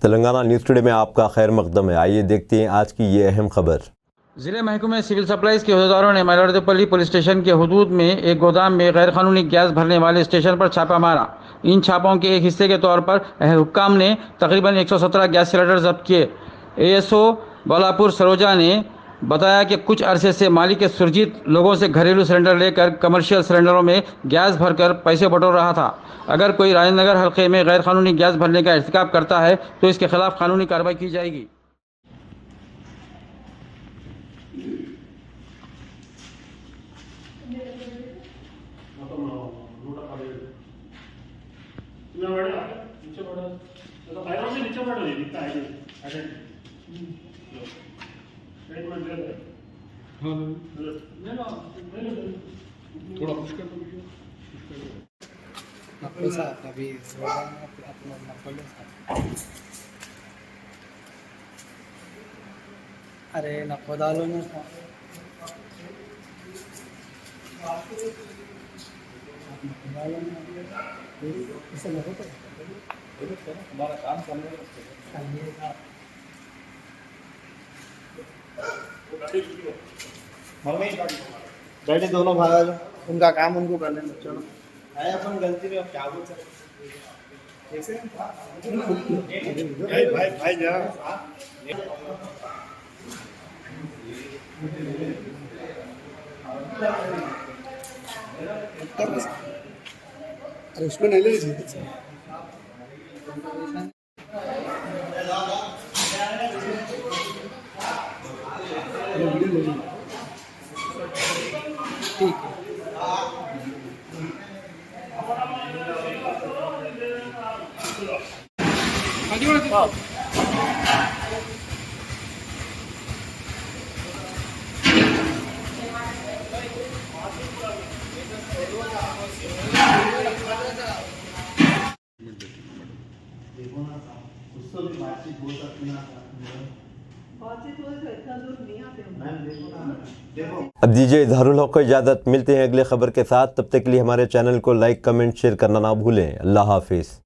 Telangana news today में आपका खैर मकदम है। आइए देखते हैं आज की ये अहम खबर। जिले महकमे सिविल सप्लाईज के अहदेदारों ने मलारदेपल्ली पुलिस स्टेशन के हुदूद में एक गोदाम में गैरकानूनी गैस भरने वाले स्टेशन पर छापा मारा। इन छापों के एक हिस्से के तौर पर हुक्काम ने तकरीबन 117 गैस सिलेंडर जब्त किए। एएसओ बालापुर सरोजा ने बताया कि कुछ अरसे से मालिक सुरजीत लोगों से घरेलू सिलेंडर लेकर कमर्शियल सिलेंडरों में गैस भरकर पैसे बटोर रहा था। अगर कोई राजनगर हल्के में गैरकानूनी गैस भरने का इर्तिकाब करता है तो इसके खिलाफ कानूनी कार्रवाई की जाएगी। अरे नको डालो ना इसे लगो तो हमारा काम करने डैडी दोनों भागा जो उनका काम उनको करने दो। चलो आए अपन गलती में अब क्या बोल सकते भाई भाई जा अरे उसमें नहीं ले ठीक है। देखो ना उसको भी बातचीत हो सकती ना बातचीत हो तो इतना दूर नहीं आते मैम। देखो ना देखो। अब दीजिए इजहारुल हक को इजाज़त। मिलते हैं अगले खबर के साथ। तब तक के लिए हमारे चैनल को लाइक, कमेंट, शेयर करना ना भूलें। अल्लाह हाफिज़।